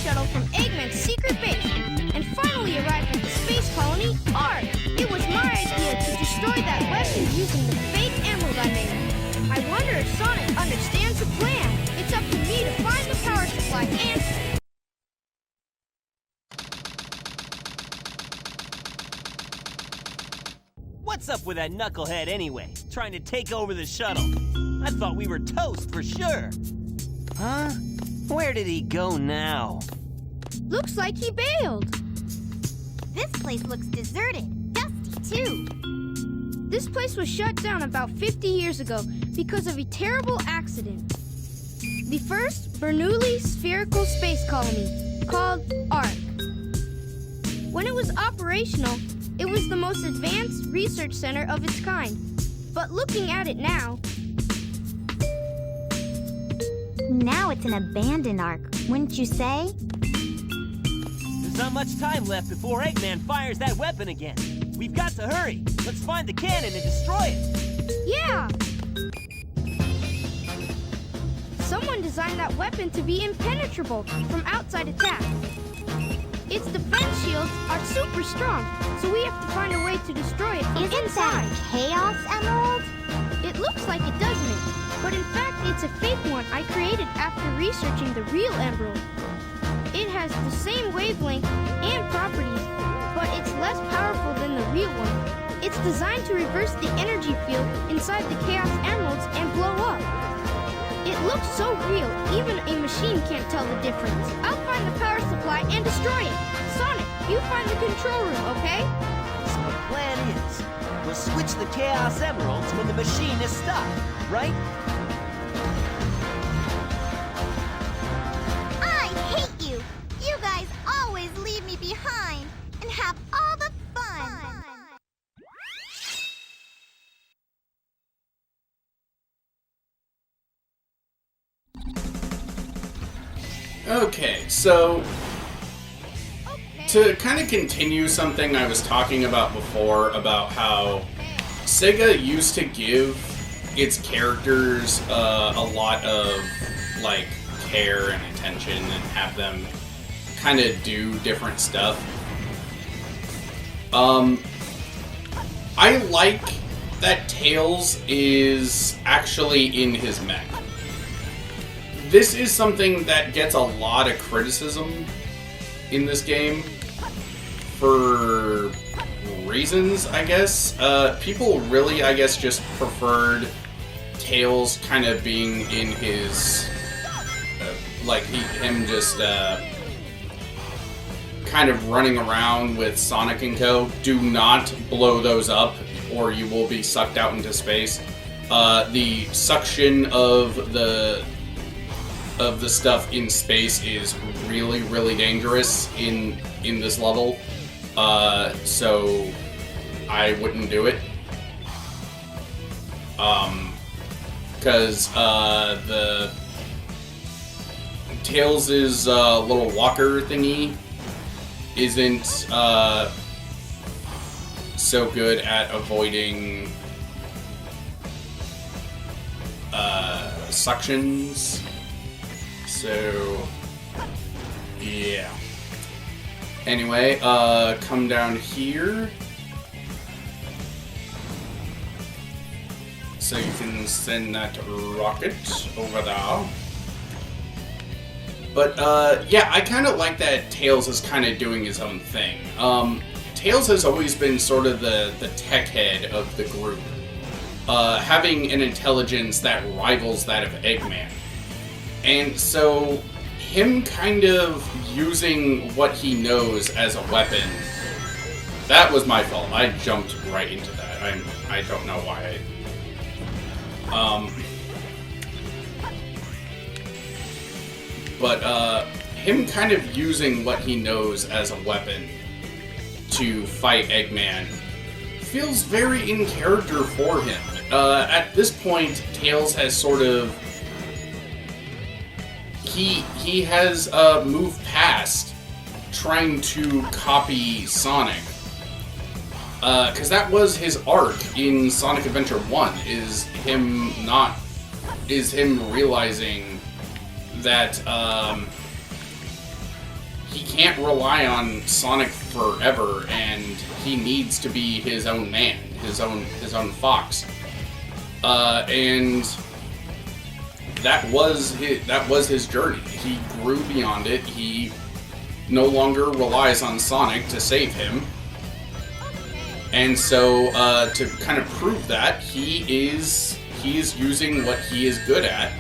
shuttle from Eggman's secret base and finally arrived at the space colony, Ark. It was my idea to destroy that weapon using the fake emerald I made. I wonder if Sonic understands the plan. It's up to me to find the power supply and... What's up with that knucklehead anyway? Trying to take over the shuttle. I thought we were toast for sure. Huh? Where did he go now? Looks like he bailed. This place looks deserted. Dusty, too. This place was shut down about 50 years ago because of a terrible accident. The first Bernoulli spherical space colony, called Ark. When it was operational, it was the most advanced research center of its kind. But looking at it now... Now it's an abandoned Ark, wouldn't you say? There's not much time left before Eggman fires that weapon again. We've got to hurry. Let's find the cannon and destroy it. Yeah! Someone designed that weapon to be impenetrable from outside attack. Its defense shields are super strong, so we have to find a way to destroy it from Isn't inside. that a Chaos Emerald? It looks like it, doesn't it? But in fact, it's a fake one I created after researching the real emerald. It has the same wavelength and properties, but it's less powerful than the real one. It's designed to reverse the energy field inside the Chaos Emeralds and blow up. It looks so real, even a machine can't tell the difference. I'll find the power supply and destroy it. Sonic, you find the control room, okay? So the plan is, we'll switch the Chaos Emeralds when the machine is stopped, right? I hate you! You guys always leave me behind and have all the fun! Okay, so to kind of continue something I was talking about before about how Sega used to give its characters a lot of like care and attention and have them kind of do different stuff. I like that Tails is actually in his mech. This is something that gets a lot of criticism in this game for reasons, I guess. People really, I guess, just preferred Tails kind of being in his, him just kind of running around with Sonic and Co. Do not blow those up or you will be sucked out into space. The suction of the stuff in space is really, really dangerous in this level, so I wouldn't do it. Because the Tails' little walker thingy isn't so good at avoiding suctions. So, yeah. Anyway, come down here. So you can send that rocket over there. But, yeah, I kind of like that Tails is kind of doing his own thing. Tails has always been sort of the tech head of the group, having an intelligence that rivals that of Eggman. And so, him kind of using what he knows as a weapon, that was my fault. I jumped right into that. I don't know why him kind of using what he knows as a weapon to fight Eggman feels very in character for him. At this point, Tails has sort of... He has moved past trying to copy Sonic. Because that was his arc in Sonic Adventure 1, is him realizing that he can't rely on Sonic forever, and he needs to be his own man, his own fox. And that was his journey. He grew beyond it. He no longer relies on Sonic to save him. And so, to kind of prove that, he is using what he is good at,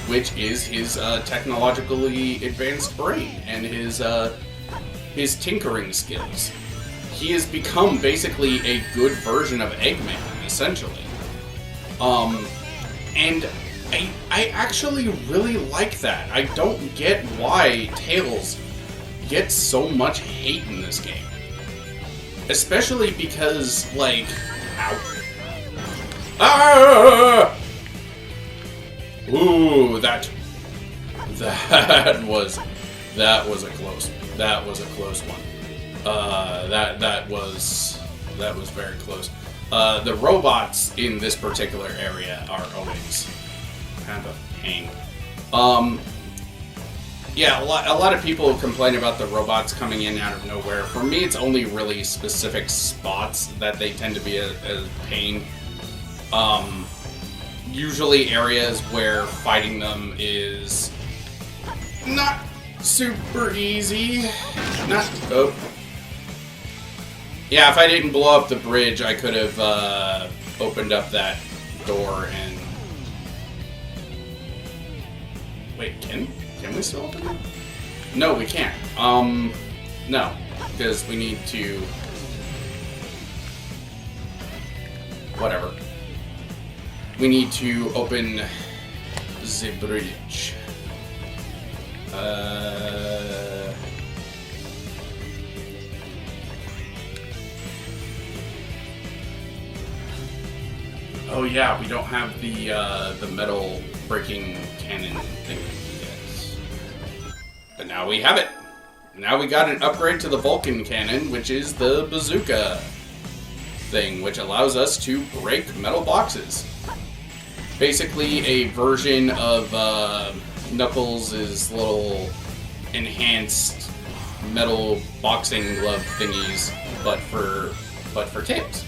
which is his technologically advanced brain and his tinkering skills. He has become basically a good version of Eggman, essentially. And I actually really like that. I don't get why Tails gets so much hate in this game. Especially because, like... Ow. Ah! Ooh, that was a close one. That was very close. The robots in this particular area are always kind of a pain. Yeah, a lot of people complain about the robots coming in out of nowhere. For me, it's only really specific spots that they tend to be a pain. Usually areas where fighting them is not super easy. Oh. Yeah, if I didn't blow up the bridge, I could have opened up that door and... Wait, can we still open it? No, we can't. No, because we need to... Whatever. We need to open the bridge. Oh yeah, we don't have the metal breaking cannon thing yet. But now we have it. Now we got an upgrade to the Vulcan cannon, which is the bazooka thing, which allows us to break metal boxes. Basically a version of Knuckles' little enhanced metal boxing glove thingies, but for Tails.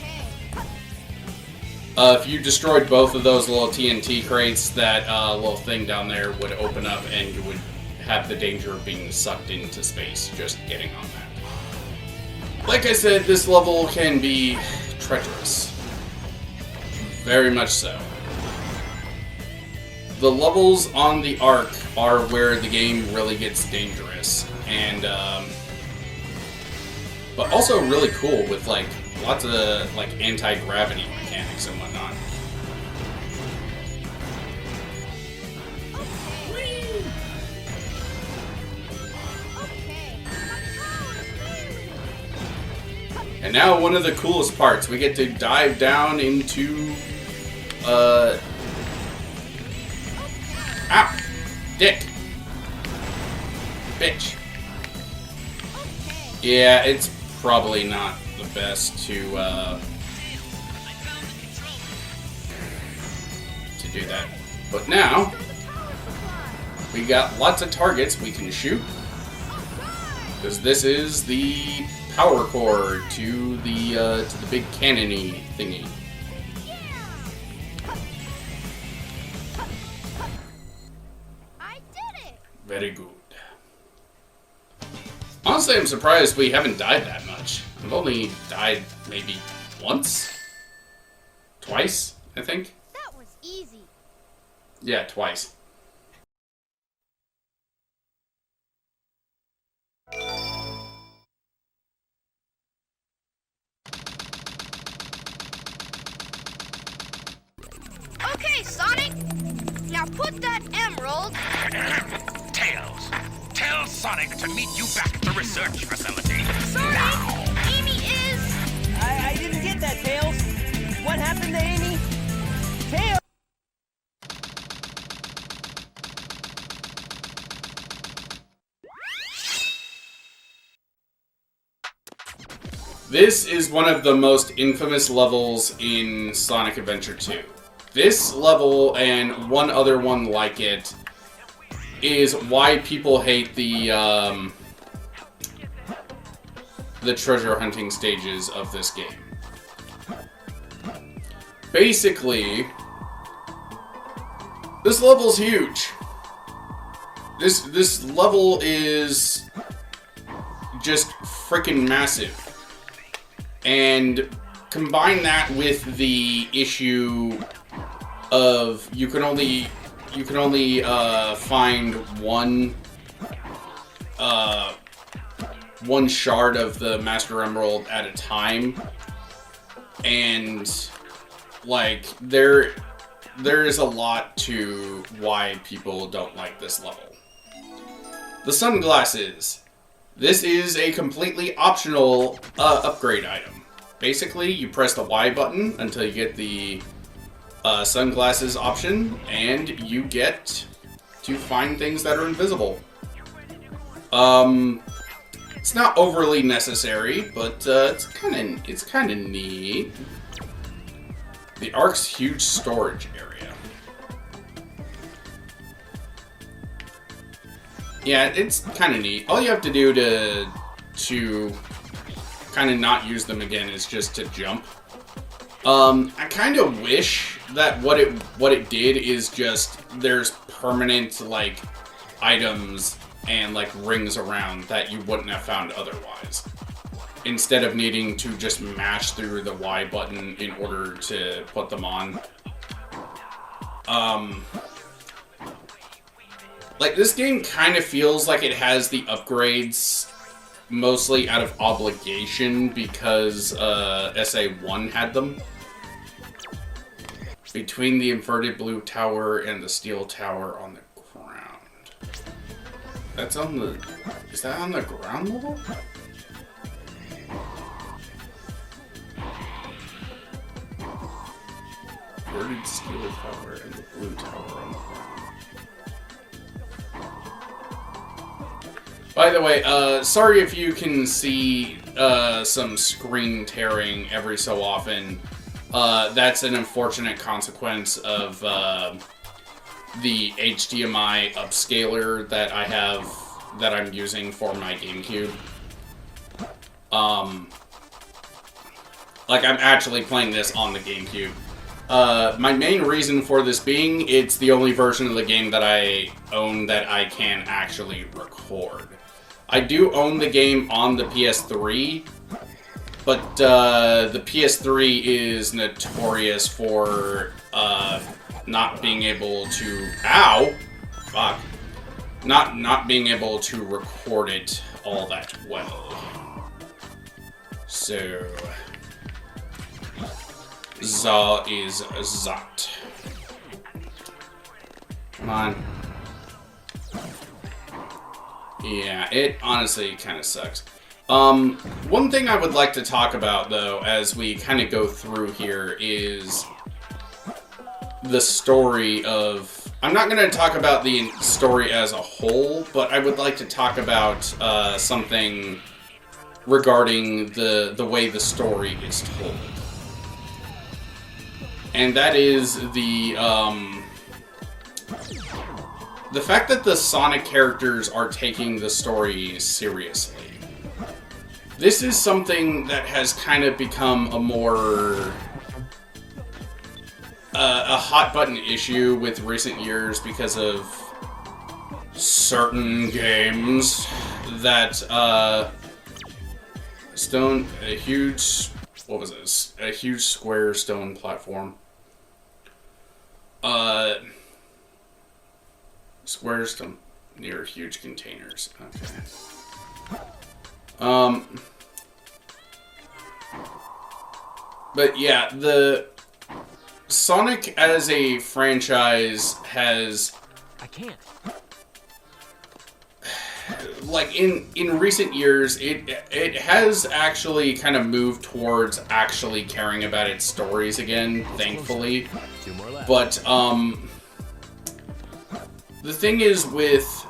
If you destroyed both of those little TNT crates, that little thing down there would open up and you would have the danger of being sucked into space just getting on that. Like I said, this level can be treacherous. Very much so. The levels on the Arc are where the game really gets dangerous, and but also really cool with like lots of like anti-gravity mechanics and whatnot. And now one of the coolest parts, we get to dive down into ow! Dick! Bitch. Yeah, it's probably not the best to do that. But now, we got lots of targets we can shoot. Because this is the power core to the big cannon-y thingy. Very good. Honestly, I'm surprised we haven't died that much. We've only died maybe once? Twice, I think? That was easy. Yeah, twice. Okay, Sonic. Now put that emerald... Tails, tell Sonic to meet you back at the research facility. Sorry, Now. Amy is... I didn't get that, Tails. What happened to Amy? Tails! This is one of the most infamous levels in Sonic Adventure 2. This level, and one other one like it, is why people hate the the treasure hunting stages of this game. Basically, this level's huge. This level is just freaking massive. And combine that with the issue of you can only find one shard of the Master Emerald at a time, and like there is a lot to why people don't like this level. The sunglasses. This is a completely optional upgrade item. Basically, you press the Y button until you get the sunglasses option, and you get to find things that are invisible. It's not overly necessary, but it's kind of neat. The Ark's huge storage area. Yeah, it's kind of neat. All you have to do to kind of not use them again is just to jump. I kind of wish that what it did is just there's permanent like items and like rings around that you wouldn't have found otherwise, instead of needing to just mash through the Y button in order to put them on. Like, this game kind of feels like it has the upgrades mostly out of obligation because SA1 had them. Between the inverted blue tower and the steel tower on the ground. That's on the... Is that on the ground level? Inverted steel tower and the blue tower on the ground. By the way, sorry if you can see some screen tearing every so often. That's an unfortunate consequence of the HDMI upscaler that I have, that I'm using for my GameCube. Like, I'm actually playing this on the GameCube. My main reason for this being, it's the only version of the game that I own that I can actually record. I do own the game on the PS3, but the PS3 is notorious for not being able to... Ow! Fuck. Not being able to record it all that well. So... Za is Zot. Come on. Yeah, it honestly kind of sucks. One thing I would like to talk about, though, as we kind of go through here is the story of... I'm not going to talk about the story as a whole, but I would like to talk about something regarding the way the story is told. And that is the fact that the Sonic characters are taking the story seriously. This is something that has kind of become a more... a hot-button issue with recent years because of certain games that, a huge... What was this? A huge square stone platform. Squares near huge containers. Okay. But yeah, the Sonic as a franchise has... I can't. Like, in recent years, it has actually kind of moved towards actually caring about its stories again, thankfully. But, the thing is with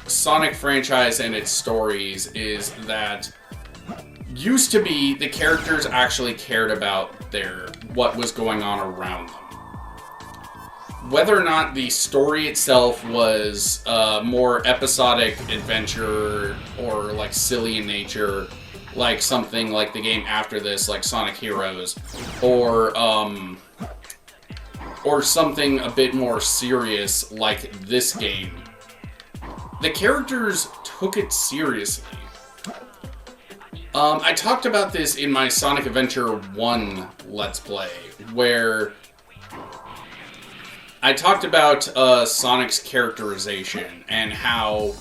Sonic franchise and its stories is that used to be the characters actually cared about what was going on around them. Whether or not the story itself was more episodic adventure or like silly in nature, like something like the game after this, like Sonic Heroes, or something a bit more serious like this game, the characters took it seriously. I talked about this in my Sonic Adventure 1 Let's Play, where I talked about Sonic's characterization and how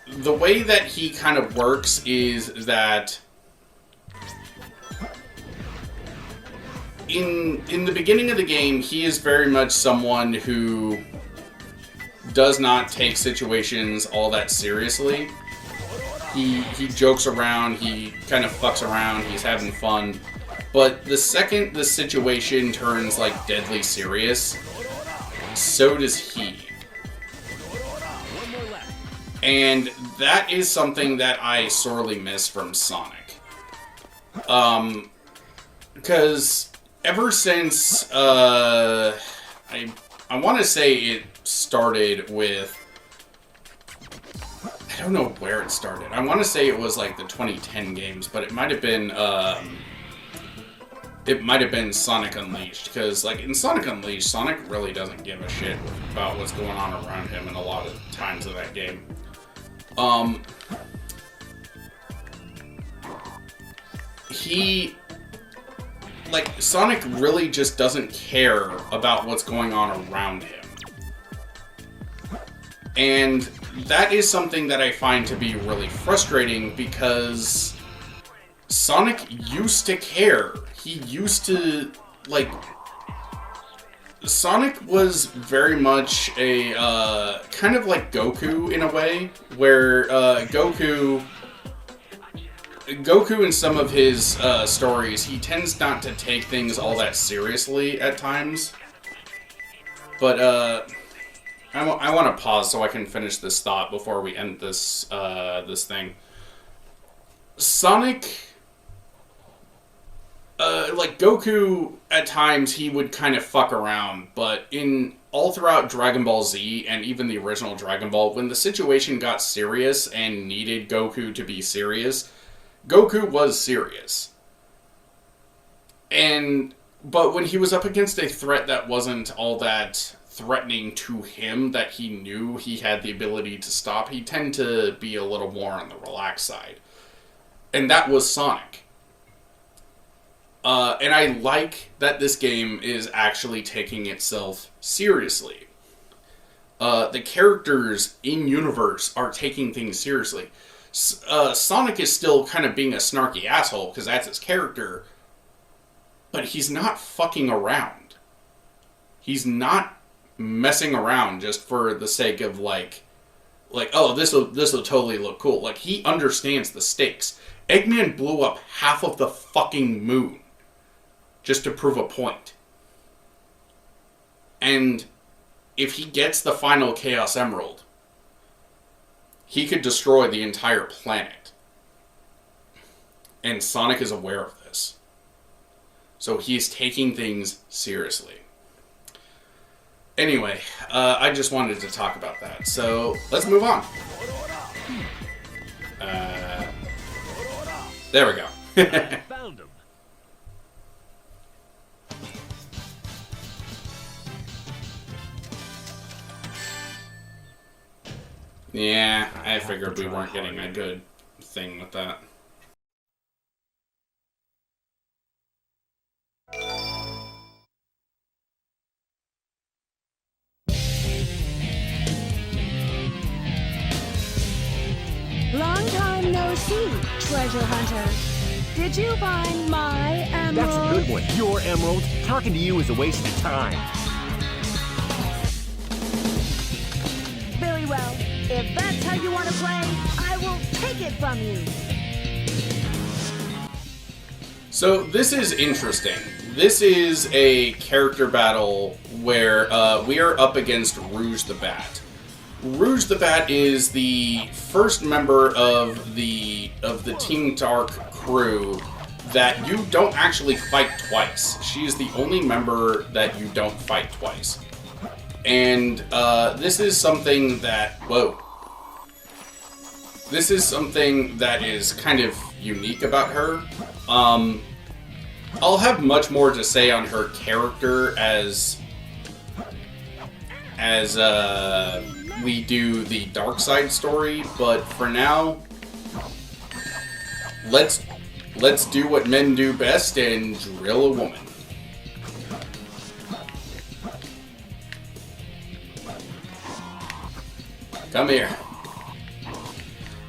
the way that he kind of works is that in the beginning of the game, he is very much someone who does not take situations all that seriously. He jokes around, he kind of fucks around, he's having fun. But the second the situation turns, like, deadly serious, so does he. And that is something that I sorely miss from Sonic. Because ever since, I want to say it started with, I don't know where it started. I want to say it was like the 2010 games, but it might have been Sonic Unleashed, because like in Sonic Unleashed, Sonic really doesn't give a shit about what's going on around him in a lot of times of that game. Sonic really just doesn't care about what's going on around him. And that is something that I find to be really frustrating, because Sonic used to care. He used to, like... Sonic was very much a, kind of like Goku in a way, where, Goku in some of his, stories, he tends not to take things all that seriously at times. But, I want to pause so I can finish this thought before we end this, this thing. Sonic... like Goku, at times he would kind of fuck around, but in all throughout Dragon Ball Z and even the original Dragon Ball, when the situation got serious and needed Goku to be serious, Goku was serious. But when he was up against a threat that wasn't all that threatening to him, that he knew he had the ability to stop, he tended to be a little more on the relaxed side. And that was Sonic. And I like that this game is actually taking itself seriously. The characters in-universe are taking things seriously. Sonic is still kind of being a snarky asshole, because that's his character. But he's not fucking around. He's not messing around just for the sake of, oh, this will totally look cool. Like, he understands the stakes. Eggman blew up half of the fucking moon just to prove a point. And if he gets the final Chaos Emerald, he could destroy the entire planet. And Sonic is aware of this. So he's taking things seriously. Anyway, I just wanted to talk about that. So let's move on. There we go. Found him. Yeah, I figured we weren't getting a good thing with that. Long time no see, treasure hunter. Did you find my emerald? That's a good one. Your emerald. Talking to you is a waste of time. Very well. If that's how you want to play, I will take it from you. So this is interesting. This is a character battle where we are up against Rouge the Bat. Rouge the Bat is the first member of the Team Dark crew that you don't actually fight twice. She is the only member that you don't fight twice. And this is something that... Whoa. this is something that is kind of unique about her. I'll have much more to say on her character as we do the dark side story, but for now, let's do what men do best and drill a woman. Come here.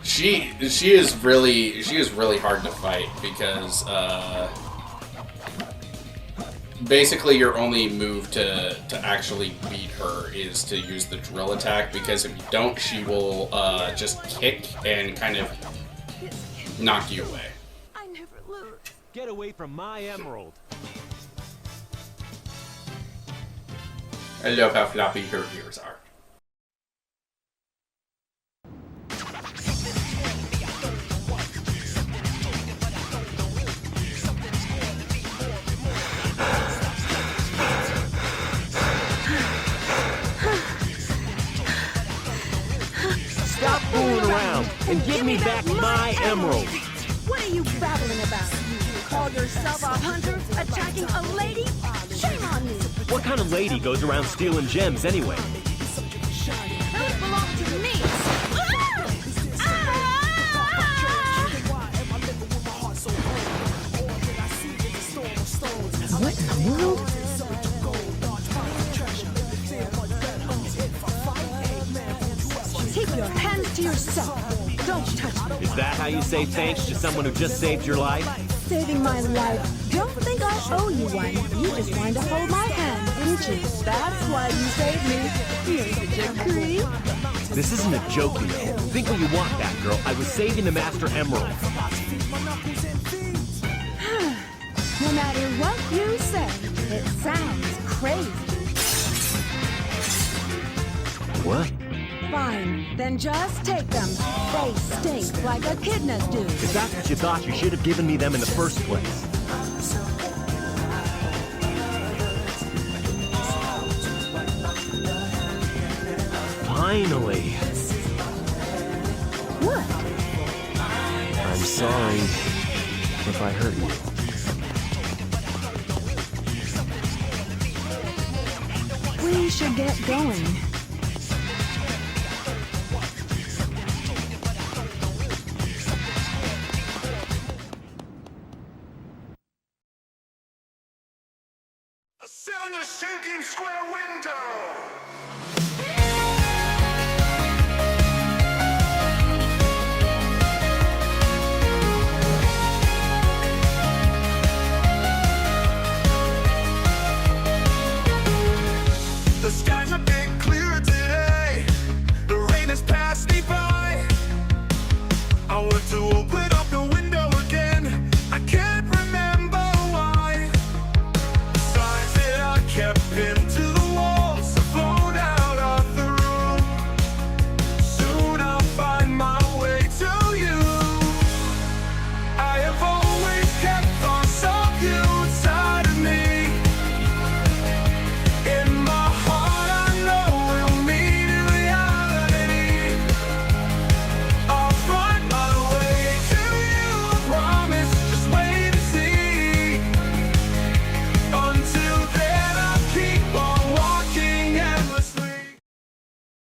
She is really hard to fight because basically your only move to actually beat her is to use the drill attack, because if you don't, she will just kick and kind of knock you away. I never lose. Get away from my emerald. I love how floppy her ears are. Stop fooling around and give me back my emerald. What are you babbling about? You call yourself a hunter attacking a lady? Shame on you! What kind of lady goes around stealing gems anyway? Those belong to me! What in the world? Keep your hands to yourself. Don't touch me. Is that how you say thanks to someone who just saved your life? Saving my life. Don't think I owe you one. You just wanted to hold my hand, didn't you? That's why you saved me. You're such a creep. This isn't a joke, you know. Think what you want, that girl. I was saving the Master Emerald. No matter what you say, it sounds crazy. What? Fine, then just take them. They stink like echidnas do. If that's what you thought, you should have given me them in the first place. Finally. What? I'm sorry if I hurt you. We should get going. Selling a sinking square window! The skies a bit clearer today. The rain has passed me by. I want to open up the window again. I can't remember why. Signs that I kept into